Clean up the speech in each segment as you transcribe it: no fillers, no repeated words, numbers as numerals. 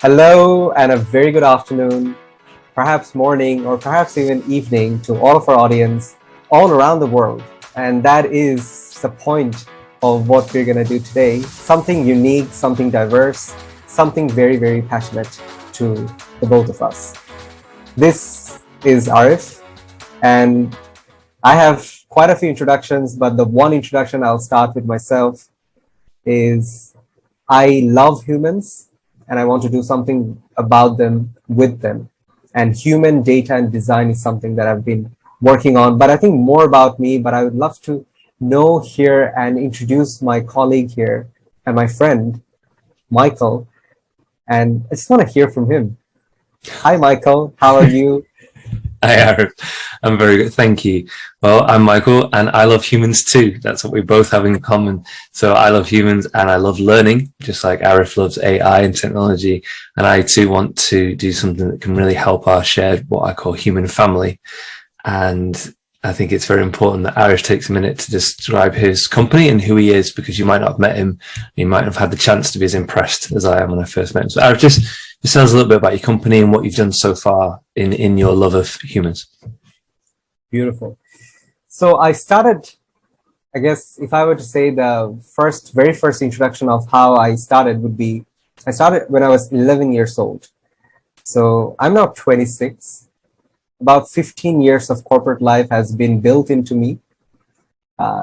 Hello and a very good afternoon, perhaps morning or perhaps even evening to all of our audience all around the world. And that is the point of what we're going to do today. Something unique, something diverse, something very, very passionate to the both of us. This is Arif, and I have quite a few introductions, but the one introduction I'll start with myself is I love humans and I want to do something about them, with them. And human data and design is something that I've been working on, but I think more about me, but I would love to know here and introduce my colleague here and my friend, Michael. And I just want to hear from him. Hi, Michael. How are you? Hi, Arif. I'm very good. Thank you. Well, I'm Michael and I love humans too. That's what we both have in common. So I love humans and I love learning, just like Arif loves AI and technology. And I too want to do something that can really help our shared, what I call human family. And I think it's very important that Arif takes a minute to describe his company and who he is, because you might not have met him. You might have had the chance to be as impressed as I am when I first met him. So Arif, just tell us a little bit about your company and what you've done so far in your love of humans. Beautiful. So I started, I guess, if I were to say the very first introduction of how I started would be, I started when I was 11 years old. So I'm now 26. About 15 years of corporate life has been built into me,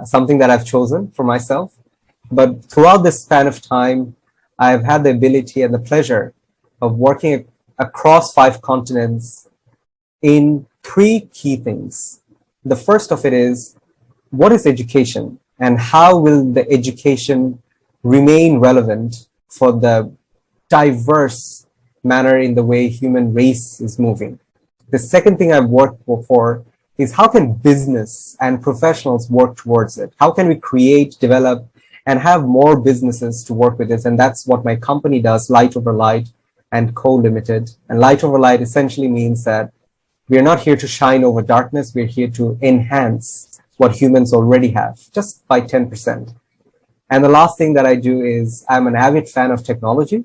something that I've chosen for myself. But throughout this span of time, I've had the ability and the pleasure of working across 5 continents in 3 key things. The first of it is, what is education and how will the education remain relevant for the diverse manner in the way human race is moving? The second thing I've worked for is how can business and professionals work towards it? How can we create, develop, and have more businesses to work with this? And that's what my company does, Light Over Light and Co. Limited. And Light Over Light essentially means that we're not here to shine over darkness. We're here to enhance what humans already have, just by 10%. And the last thing that I do is I'm an avid fan of technology.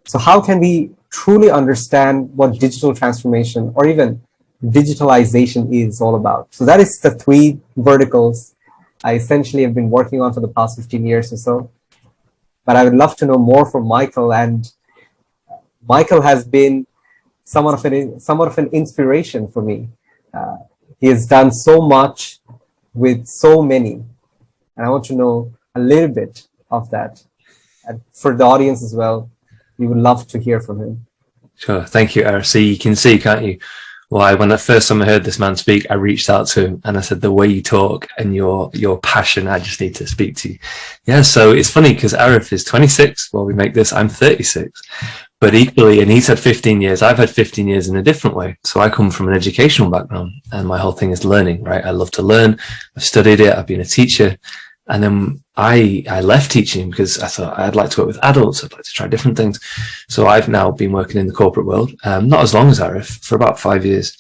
So how can we truly understand what digital transformation or even digitalization is all about? So that is the 3 verticals I essentially have been working on for the past 15 years or so. But I would love to know more from Michael, and Michael has been somewhat of an inspiration for me. He has done so much with so many, and I want to know a little bit of that. And for the audience as well, we would love to hear from him. Sure. Thank you, Arif. So you can see, can't you, why when the first time I heard this man speak, I reached out to him and I said, the way you talk and your passion, I just need to speak to you. Yeah. So it's funny because Arif is 26 while we make this. I'm 36. But equally, and he's had 15 years, I've had 15 years in a different way. So I come from an educational background and my whole thing is learning, right? I love to learn. I've studied it. I've been a teacher. And then I left teaching because I thought I'd like to work with adults. I'd like to try different things. So I've now been working in the corporate world, not as long as Arif, for about 5 years,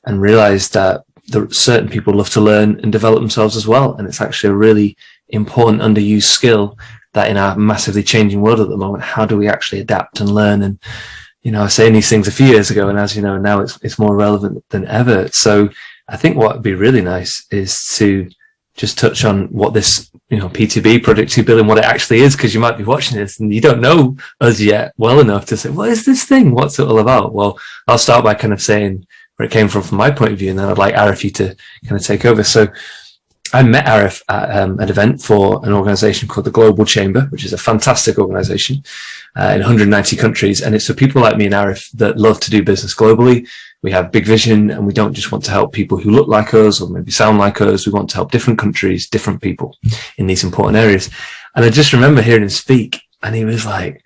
and realized that certain people love to learn and develop themselves as well. And it's actually a really important underused skill that in our massively changing world at the moment, how do we actually adapt and learn? And, you know, I was saying these things a few years ago, and as you know, now it's more relevant than ever. So I think what would be really nice is to just touch on what this, P2B, Product 2 Billion, what it actually is, because you might be watching this and you don't know us yet well enough to say, what is this thing? What's it all about? Well, I'll start by kind of saying where it came from my point of view, and then I'd like Arif you to kind of take over. So I met Arif at an event for an organization called the Global Chamber, which is a fantastic organization in 190 countries. And it's for people like me and Arif that love to do business globally. We have big vision and we don't just want to help people who look like us or maybe sound like us. We want to help different countries, different people in these important areas. And I just remember hearing him speak, and he was like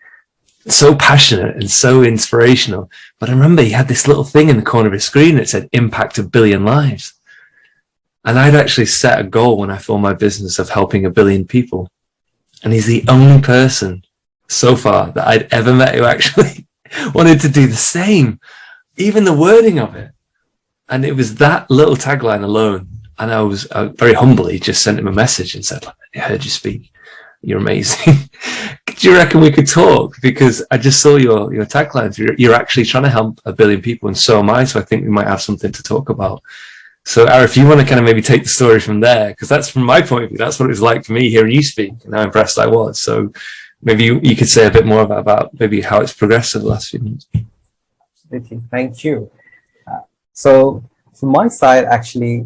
so passionate and so inspirational. But I remember he had this little thing in the corner of his screen that said impact 1 billion lives. And I'd actually set a goal when I formed my business of helping 1 billion people. And he's the only person so far that I'd ever met who actually wanted to do the same, even the wording of it. And it was that little tagline alone. And I was very humbly just sent him a message and said, I heard you speak. You're amazing. do you reckon we could talk? Because I just saw your taglines. You're actually trying to help 1 billion people, and so am I. So I think we might have something to talk about. So, Arif, if you want to kind of maybe take the story from there, because that's from my point of view, that's what it was like for me hearing you speak and how impressed I was. So maybe you could say a bit more about maybe how it's progressed over the last few months. Absolutely. Thank you. So from my side, actually,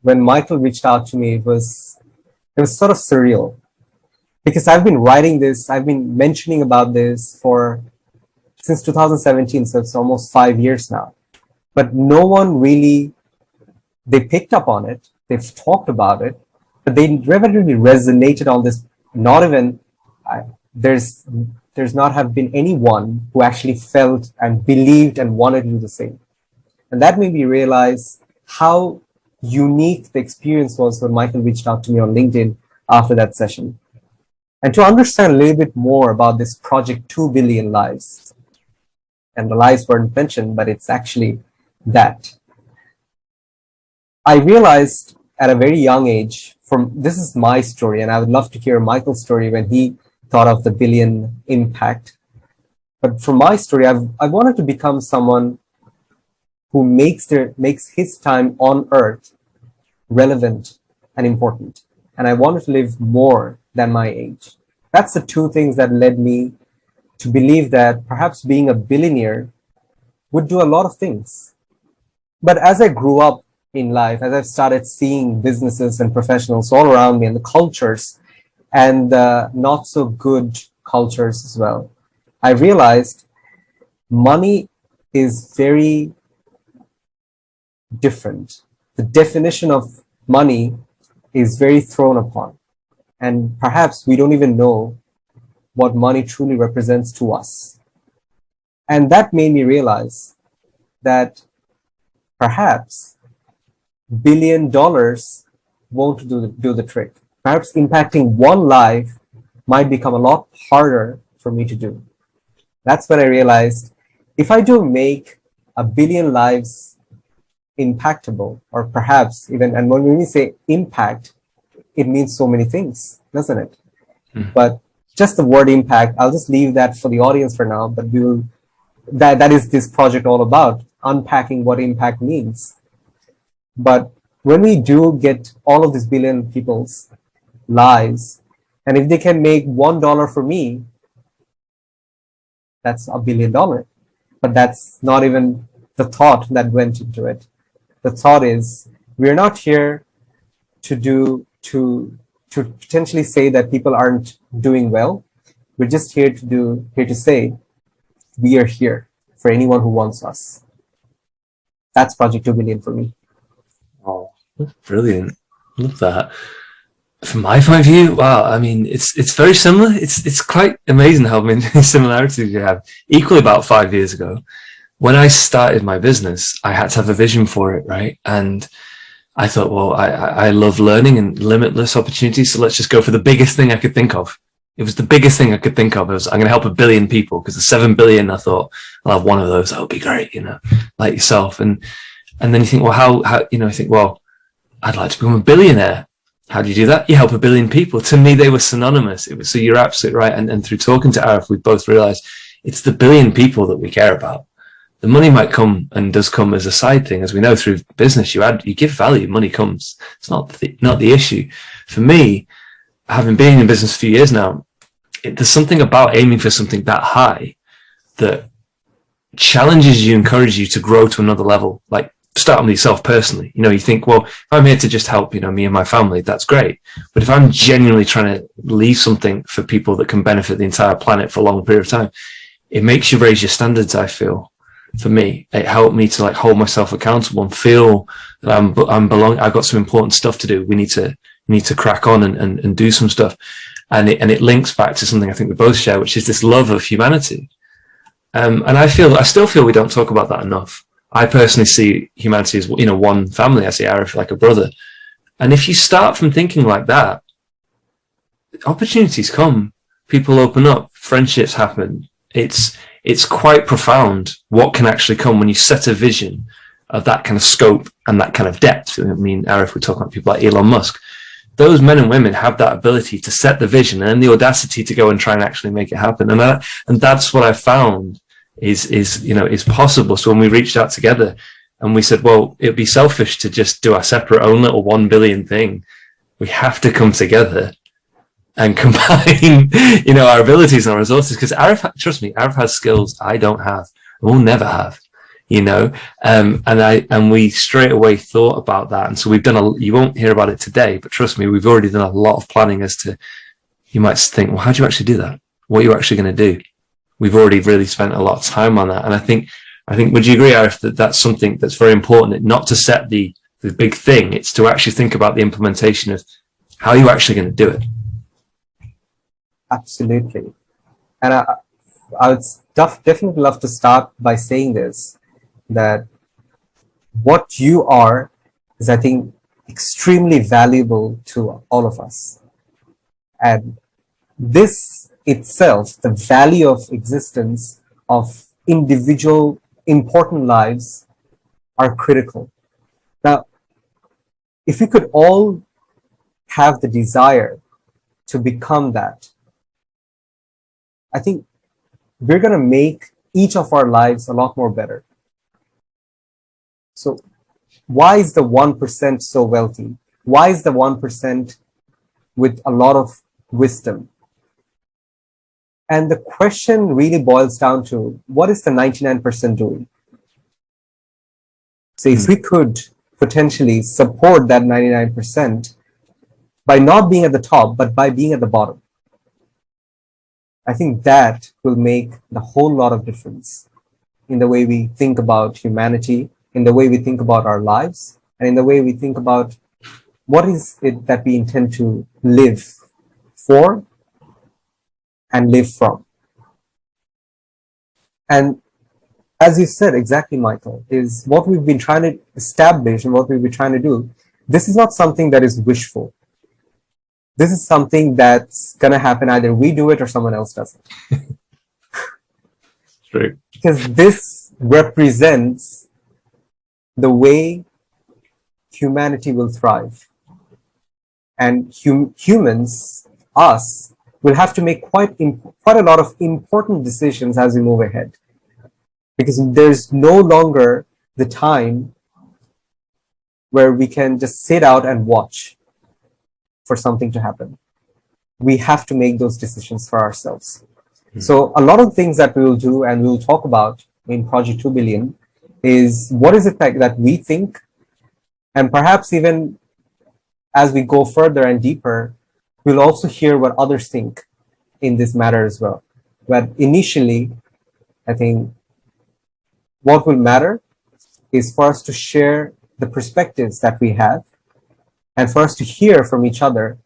when Michael reached out to me, it was sort of surreal, because I've been writing this, I've been mentioning about this since 2017, so it's almost 5 years now. But no one really, they picked up on it, they've talked about it, but they never really resonated on this. Not even, there's not have been anyone who actually felt and believed and wanted to do the same. And that made me realize how unique the experience was when Michael reached out to me on LinkedIn after that session. And to understand a little bit more about this project 2 billion lives, and the lives weren't mentioned, but it's actually that. I realized at a very young age, this is my story, and I would love to hear Michael's story when he thought of the billion impact. But from my story, I wanted to become someone who makes his time on earth relevant and important. And I wanted to live more than my age. That's the 2 things that led me to believe that perhaps being a billionaire would do a lot of things. But as I grew up in life, as I've started seeing businesses and professionals all around me, and the cultures and the not so good cultures as well, I realized money is very different. The definition of money is very thrown upon, and perhaps we don't even know what money truly represents to us. And that made me realize that perhaps $1 billion won't do the trick. Perhaps impacting 1 life might become a lot harder for me to do. That's when I realized, if I do make 1 billion lives impactable, or perhaps even, and when we say impact, it means so many things, doesn't it? But just the word impact, I'll just leave that for the audience for now, but that is this project all about, unpacking what impact means. But when we do get all of these billion people's lives, and if they can make $1 for me, that's $1 billion. But that's not even the thought that went into it. The thought is, we're not here to potentially say that people aren't doing well. We're just here to say we are here for anyone who wants us. That's Project 2 billion for me. Oh, brilliant. Love that. From my point of view, wow, I mean, it's very similar. It's quite amazing how many similarities you have. Equally, about 5 years ago, when I started my business, I had to have a vision for it, right? And I thought, well, I love learning and limitless opportunities, so let's just go for the biggest thing I could think of. It was the biggest thing I could think of. It was, I'm going to help 1 billion people, because the 7 billion, I thought, I'll have 1 of those. That would be great, like yourself. And then you think, well, how I think, well, I'd like to become a billionaire. How do you do that? You help 1 billion people. To me, they were synonymous. So you're absolutely right. And through talking to Arif, we both realized it's the 1 billion people that we care about. The money might come, and does come, as a side thing. As we know, through business, you give value, money comes. It's not the issue. For me, having been in business a few years now, there's something about aiming for something that high that challenges you, encourages you to grow to another level. Like, start with yourself personally. You think, well, if I'm here to just help, me and my family, that's great. But if I'm genuinely trying to leave something for people that can benefit the entire planet for a long period of time, it makes you raise your standards, I feel. For me, it helped me to hold myself accountable and feel that I'm belong. I've got some important stuff to do. We need to crack on and do some stuff. And it links back to something I think we both share, which is this love of humanity. And I still feel we don't talk about that enough. I personally see humanity as, one family. I see Arif like a brother. And if you start from thinking like that, opportunities come, people open up, friendships happen. It's quite profound what can actually come when you set a vision of that kind of scope and that kind of depth. I mean, Arif, we're talking about people like Elon Musk. those men and women have that ability to set the vision and the audacity to go and try and actually make it happen. And that's what I found is possible. So when we reached out together and we said, well, it'd be selfish to just do our separate own little 1 billion thing. We have to come together and combine, our abilities and our resources. Because Arif, trust me, Arif has skills I don't have, and will never have. And we straight away thought about that. And so we've done you won't hear about it today, but trust me, we've already done a lot of planning as to, you might think, well, how do you actually do that? What are you actually going to do? We've already really spent a lot of time on that. And I think, would you agree, Arif, that that's something that's very important, not to set the big thing, it's to actually think about the implementation of how are you actually going to do it? Absolutely. And I would definitely love to start by saying this, that what you are is, I think, extremely valuable to all of us. And this itself, the value of existence of individual important lives, are critical. Now, if we could all have the desire to become that, I think we're going to make each of our lives a lot more better. So why is the 1% so wealthy? Why is the 1% with a lot of wisdom? And the question really boils down to, what is the 99% doing? So if we could potentially support that 99% by not being at the top, but by being at the bottom, I think that will make the whole lot of difference in the way we think about humanity, in the way we think about our lives, and in the way we think about what is it that we intend to live for and live from. And as you said exactly, Michael, is what we've been trying to establish and what we've been trying to do. This is not something that is wishful. This is something that's going to happen. Either we do it or someone else does it. True. Because this represents the way humanity will thrive. And humans, us, will have to make quite a lot of important decisions as we move ahead. Because there's no longer the time where we can just sit out and watch for something to happen. We have to make those decisions for ourselves. So a lot of things that we will do and we will talk about in Project 2 Billion is what is it that we think, and perhaps even as we go further and deeper, we'll also hear what others think in this matter as well. But initially, I think what will matter is for us to share the perspectives that we have, and for us to hear from each other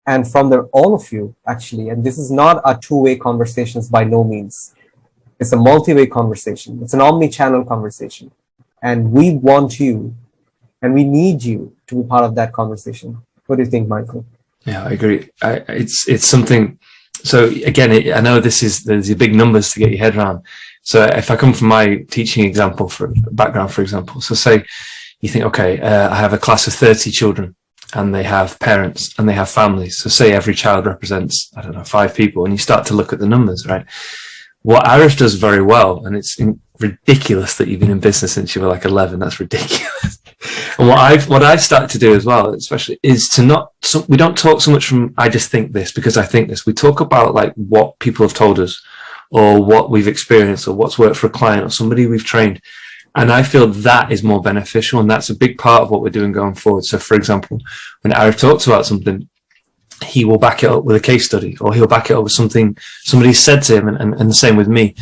and from all of you, actually. And this is not a two-way conversation by no means. It's a multi-way conversation. It's an omni-channel conversation. And we want you, and we need you to be part of that conversation. What do you think, Michael? Yeah, I agree. It's something. So again, I know there's big numbers to get your head around. So if I come from my teaching background, for example, so say you think, okay, I have a class of 30 children and they have parents and they have families. So say every child represents, 5 people, and you start to look at the numbers, right? What Arif does very well, and it's ridiculous that you've been in business since you were like 11. That's ridiculous. And what I've started to do as well, especially, is to we don't talk so much from I just think this because I think this. We talk about like what people have told us, or what we've experienced, or what's worked for a client or somebody we've trained. And I feel that is more beneficial, and that's a big part of what we're doing going forward. So, for example, when Arif talks about something, he will back it up with a case study, or he'll back it up with something somebody said to him, and the same with me.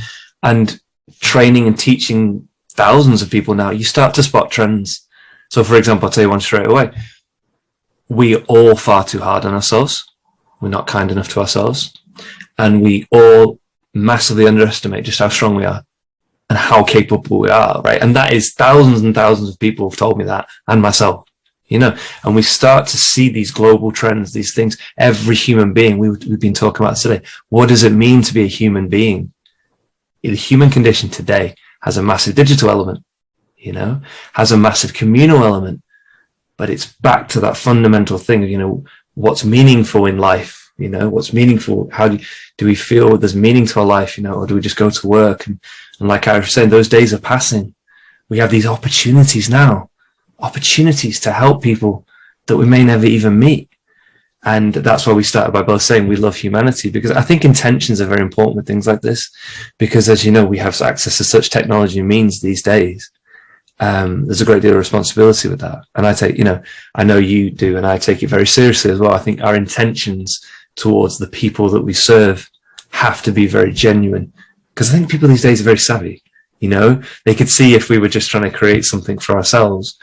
And training and teaching thousands of people now, you start to spot trends. So, for example, I'll tell you one straight away. We are all far too hard on ourselves. We're not kind enough to ourselves. And we all massively underestimate just how strong we are and how capable we are, right? And that is thousands and thousands of people have told me that, and myself, and we start to see these global trends, these things. Every human being, we've been talking about today. What does it mean to be a human being? The human condition today has a massive digital element, has a massive communal element. but it's back to that fundamental thing of, what's meaningful in life, what's meaningful. How do we feel there's meaning to our life, or do we just go to work? And like Arif was saying, those days are passing. We have these opportunities now, opportunities to help people that we may never even meet. And that's why we started by both saying we love humanity, because I think intentions are very important with things like this, because as you know, we have access to such technology and means these days. There's a great deal of responsibility with that. And I know you do, and I take it very seriously as well. I think our intentions towards the people that we serve have to be very genuine, because I think people these days are very savvy. They could see if we were just trying to create something for ourselves.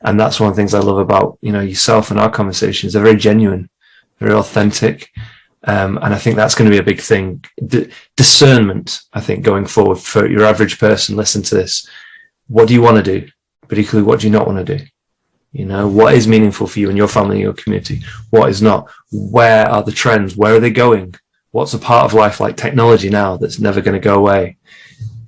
And that's one of the things I love about, yourself and our conversations. They're very genuine, very authentic. And I think that's going to be a big thing. Discernment, I think, going forward for your average person, listen to this. What do you want to do? But equally, what do you not want to do? What is meaningful for you and your family and your community? What is not? Where are the trends? Where are they going? What's a part of life like technology now that's never going to go away?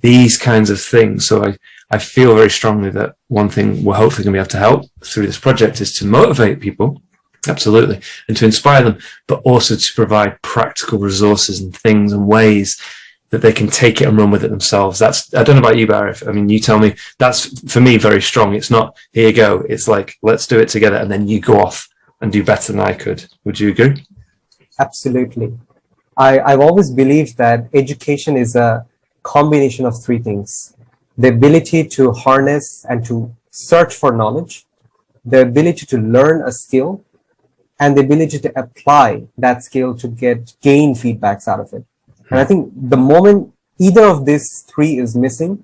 These kinds of things. So I feel very strongly that one thing we're hopefully going to be able to help through this project is to motivate people, absolutely, and to inspire them, but also to provide practical resources and things and ways that they can take it and run with it themselves. I don't know about you, Arif. I mean, you tell me. That's, for me, very strong. It's not, here you go. It's like, let's do it together, and then you go off and do better than I could. Would you agree? Absolutely. I've always believed that education is a combination of three things: the ability to harness and to search for knowledge, the ability to learn a skill, and the ability to apply that skill to gain feedbacks out of it. And I think the moment either of these three is missing,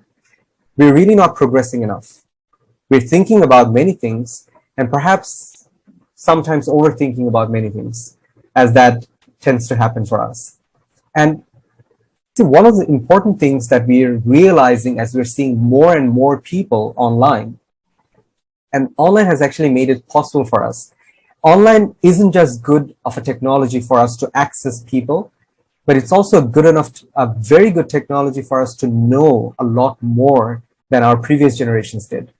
we're really not progressing enough. We're thinking about many things and perhaps sometimes overthinking about many things, as that tends to happen for us. And see, one of the important things that we're realizing as we're seeing more and more people online, and online has actually made it possible for us. Online isn't just good of a technology for us to access people, but it's also a very good technology for us to know a lot more than our previous generations did,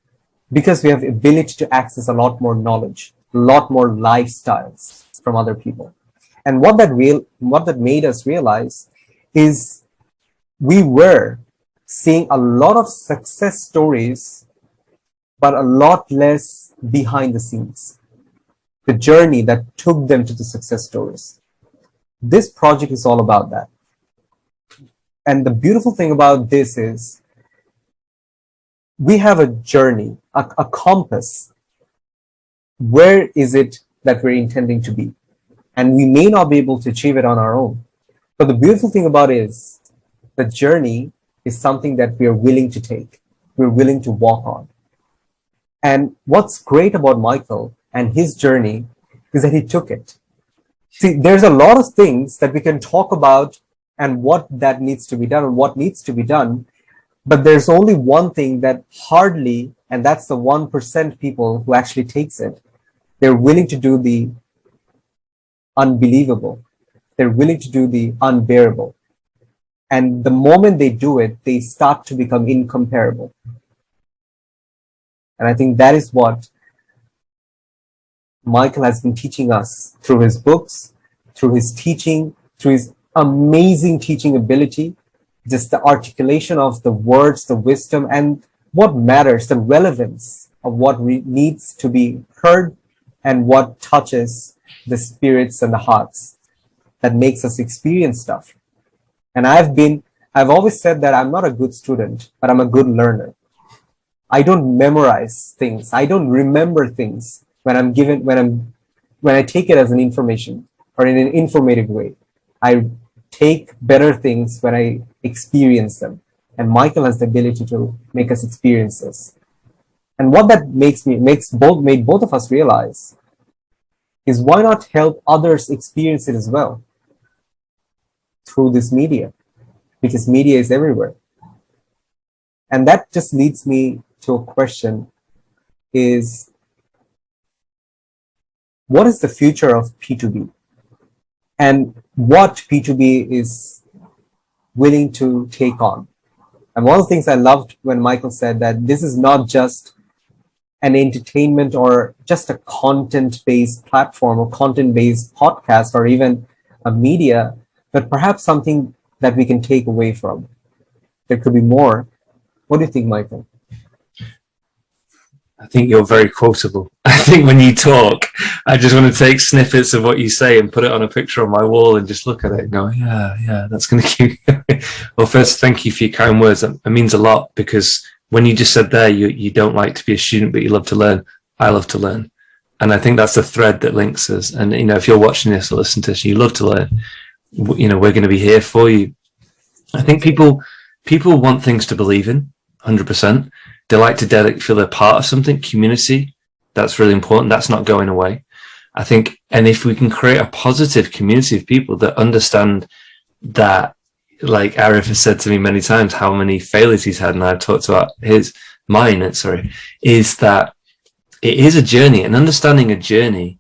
because we have ability to access a lot more knowledge, a lot more lifestyles from other people. And what that made us realize is we were seeing a lot of success stories, but a lot less behind the scenes, the journey that took them to the success stories. This project is all about that. And the beautiful thing about this is we have a journey, a compass. Where is it that we're intending to be? And we may not be able to achieve it on our own. But the beautiful thing about it is the journey is something that we are willing to take. We're willing to walk on. And what's great about Michael and his journey is that he took it. See, there's a lot of things that we can talk about and what that needs to be done and what needs to be done. But there's only one thing that hardly, and that's the 1% people who actually takes it. They're willing to do the unbelievable. They're willing to do the unbearable. And the moment they do it, they start to become incomparable. And I think that is what Michael has been teaching us through his books, through his teaching, through his amazing teaching ability, just the articulation of the words, the wisdom, and what matters, the relevance of what needs to be heard and what touches the spirits and the hearts that makes us experience stuff. And I've always said that I'm not a good student, but I'm a good learner. I don't memorize things. I don't remember things when I take it as an information or in an informative way. I take better things when I experience them. And Michael has the ability to make us experience this. And what that made both of us realize is, why not help others experience it as well through this media? Because media is everywhere. And that just leads me to a question: is what is the future of P2B? And what P2B is willing to take on? And one of the things I loved when Michael said that this is not just an entertainment or just a content-based platform or content-based podcast or even a media, but perhaps something that we can take away from. There could be more. What do you think, Michael? I think you're very quotable. I think when you talk, I just want to take snippets of what you say and put it on a picture on my wall and just look at it and go, yeah, that's going to keep me going. Well, first, thank you for your kind words. That means a lot, because when you just said there, you don't like to be a student, but you love to learn. I love to learn. And I think that's the thread that links us. And, if you're watching this or listening to this, you love to learn, we're going to be here for you. I think people want things to believe in, 100%. They like to feel they're part of something, community. That's really important. That's not going away. I think, and if we can create a positive community of people that understand that, like Arif has said to me many times, how many failures he's had, and I've talked about is that it is a journey, and understanding a journey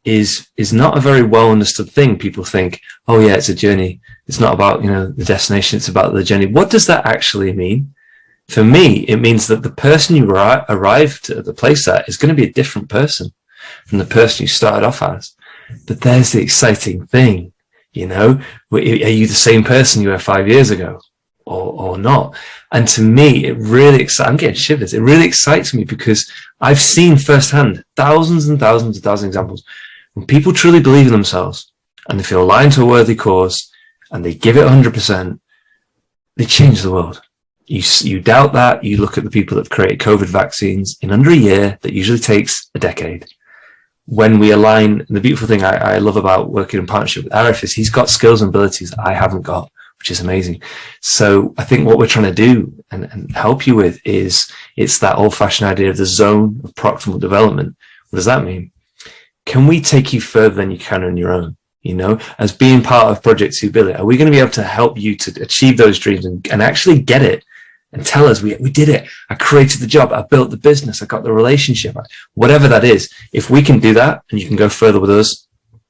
is not a very well understood thing. People think, oh yeah, it's a journey. It's not about, the destination. It's about the journey. What does that actually mean? For me, it means that the person you arrived at the place at is going to be a different person from the person you started off as. But there's the exciting thing, are you the same person you were 5 years ago or not? And to me, it really excites. I'm getting shivers. It really excites me because I've seen firsthand thousands and thousands and thousands of examples when people truly believe in themselves and they feel aligned to a worthy cause and they give it 100%, they change the world. You doubt that, you look at the people that have created COVID vaccines in under a year, that usually takes a decade. When we align, the beautiful thing I love about working in partnership with Arif is he's got skills and abilities that I haven't got, which is amazing. So I think what we're trying to do and help you with it's that old-fashioned idea of the zone of proximal development. What does that mean? Can we take you further than you can on your own? As being part of Project 2 Billion, are we going to be able to help you to achieve those dreams and actually get it? And tell us, we did it. I created the job. I built the business. I got the relationship. Whatever that is. If we can do that and you can go further with us,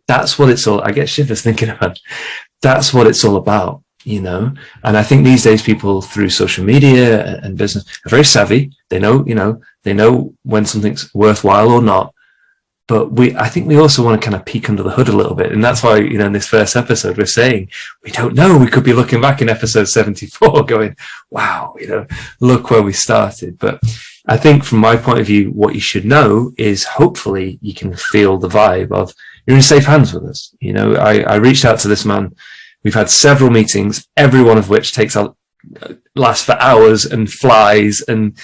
that's what it's all. I get shivers thinking about. That's what it's all about, And I think these days people through social media and business are very savvy. They know, they know when something's worthwhile or not. But I think we also want to kind of peek under the hood a little bit. And that's why, in this first episode, we're saying, we don't know. We could be looking back in episode 74 going, wow, look where we started. But I think from my point of view, what you should know is hopefully you can feel the vibe of you're in safe hands with us. I reached out to this man. We've had several meetings, every one of which lasts for hours and flies, and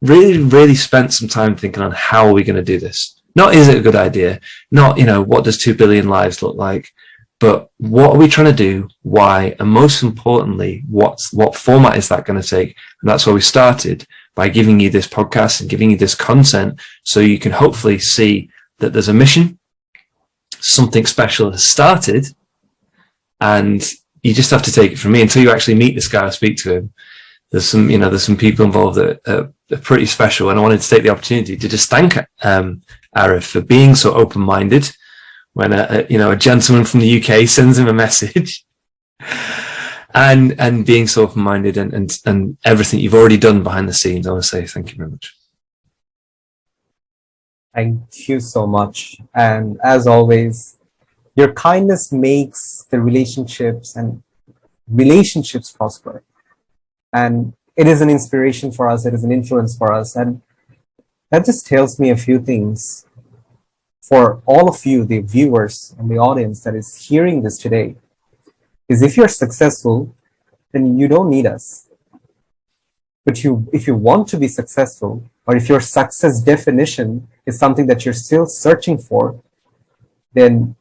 really, really spent some time thinking on how are we going to do this? Not is it a good idea? Not, what does 2 billion lives look like? But what are we trying to do? Why? And most importantly, what format is that going to take? And that's where we started, by giving you this podcast and giving you this content so you can hopefully see that there's a mission, something special has started, and you just have to take it from me until you actually meet this guy or speak to him. There's some people involved that are pretty special, and I wanted to take the opportunity to just thank Arif for being so open-minded when a gentleman from the UK sends him a message, and being so open-minded and everything you've already done behind the scenes. I want to say thank you very much. Thank you so much. And as always, your kindness makes the relationships prosper. And it is an inspiration for us. It is an influence for us. And that just tells me a few things for all of you, the viewers and the audience that is hearing this today, is if you're successful, then you don't need us. But if you want to be successful, or if your success definition is something that you're still searching for, then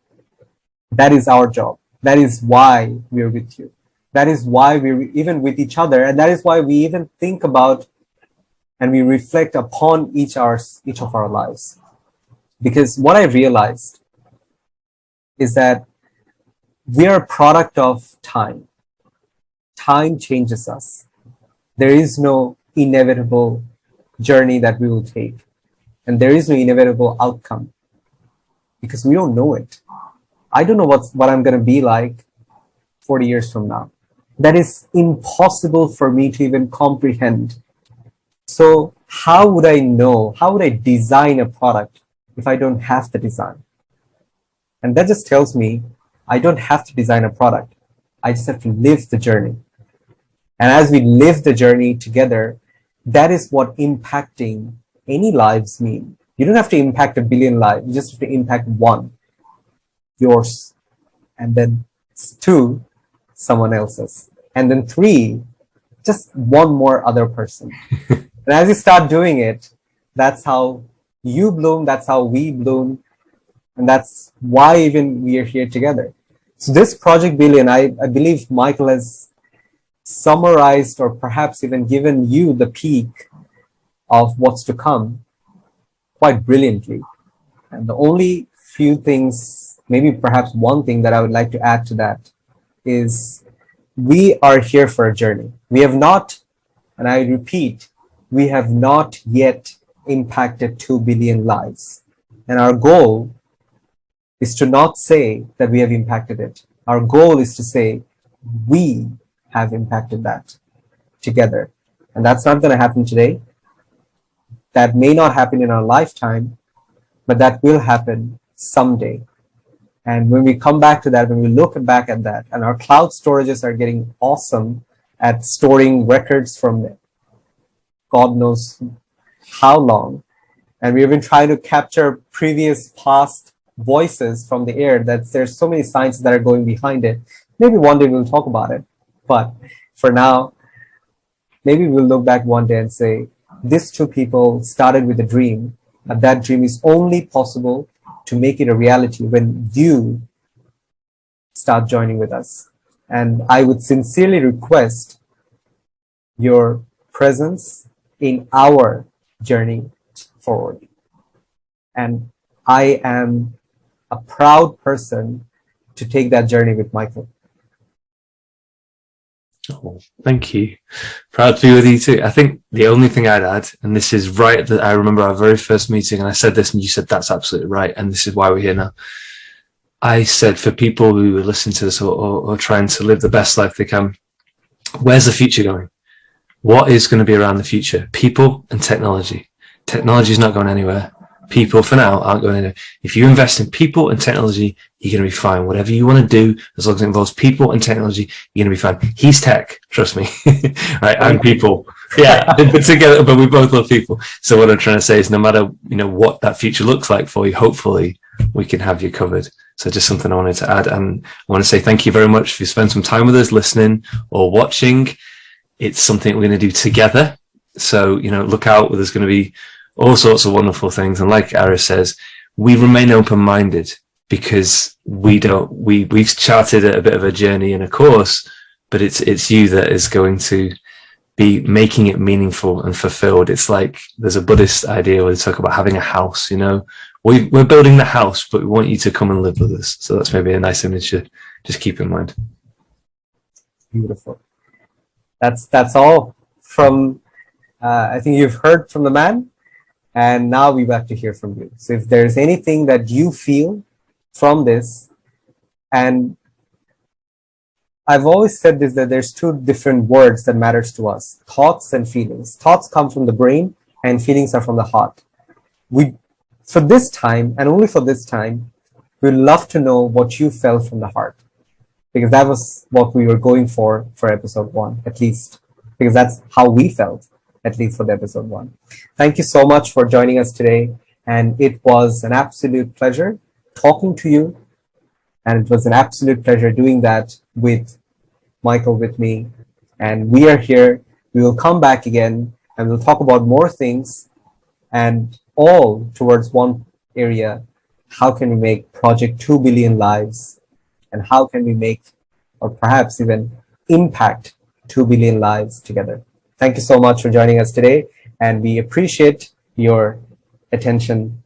that is our job. That is why we're with you. That is why we're even with each other. And that is why we even think about and we reflect upon each of our lives. Because what I realized is that we are a product of time. Time changes us. There is no inevitable journey that we will take. And there is no inevitable outcome because we don't know it. I don't know what I'm going to be like 40 years from now. That is impossible for me to even comprehend. So how would I know, how would I design a product if I don't have the design? And that just tells me I don't have to design a product. I just have to live the journey. And as we live the journey together, that is what impacting any lives mean. You don't have to impact a billion lives. You just have to impact one, yours. And then two, someone else's. And then three, just one more other person. And as you start doing it, that's how you bloom, that's how we bloom, and that's why even we are here together. So this Project Billion, I believe Michael has summarized or perhaps even given you the peak of what's to come quite brilliantly. And the only few things, maybe perhaps one thing that I would like to add to that is we are here for a journey. We have not, and I repeat, we have not yet impacted 2 billion lives. And our goal is to not say that we have impacted it. Our goal is to say we have impacted that together. And that's not going to happen today. That may not happen in our lifetime, but that will happen someday. And when we come back to that, when we look back at that, and our cloud storages are getting awesome at storing records from God knows how long. And we've been trying to capture previous past voices from the air, that there's so many sciences that are going behind it. Maybe one day we'll talk about it. But for now, maybe we'll look back one day and say, these two people started with a dream, and that dream is only possible to make it a reality when you start joining with us. And I would sincerely request your presence in our journey forward. And I am a proud person to take that journey with Michael. Oh, thank you. Proud to be with you too. I think the only thing I'd add, and this is right, that I remember our very first meeting, and I said this, and you said that's absolutely right, and this is why we're here now. I said for people who are listening to this or trying to live the best life they can, where's the future going? What is going to be around the future? People and technology. Technology is not going anywhere. People for now aren't going anywhere. If you invest in people and technology, you're going to be fine. Whatever you want to do, as long as it involves people and technology, you're going to be fine. He's tech, trust me. Right? I'm people. Yeah, together, but we both love people. So what I'm trying to say is no matter, what that future looks like for you, hopefully we can have you covered. So just something I wanted to add. And I want to say thank you very much for spending some time with us, listening or watching. It's something we're going to do together. So, look out. There's going to be all sorts of wonderful things. And like Arif says, we remain open-minded because we've charted a bit of a journey and a course, but it's you that is going to be making it meaningful and fulfilled. It's like there's a Buddhist idea where they talk about having a house, we're building the house, but we want you to come and live with us. So that's maybe a nice image to just keep in mind. Beautiful. That's all from, I think you've heard from the man, and now we've got to hear from you. So if there's anything that you feel from this, and I've always said this, that there's two different words that matters to us, thoughts and feelings. Thoughts come from the brain and feelings are from the heart. For this time, and only for this time, we'd love to know what you felt from the heart, because that was what we were going for episode 1, at least, because that's how we felt, at least for the episode 1. Thank you so much for joining us today. And it was an absolute pleasure talking to you. And it was an absolute pleasure doing that with Michael, with me. And we are here. We will come back again and we'll talk about more things, and all towards one area. How can we make Project 2 Billion Lives? And how can we make, or perhaps even impact 2 billion lives together? Thank you so much for joining us today. And we appreciate your attention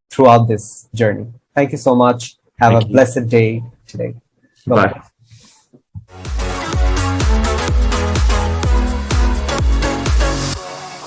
throughout this journey. Thank you so much. Have a blessed day today. Bye-bye.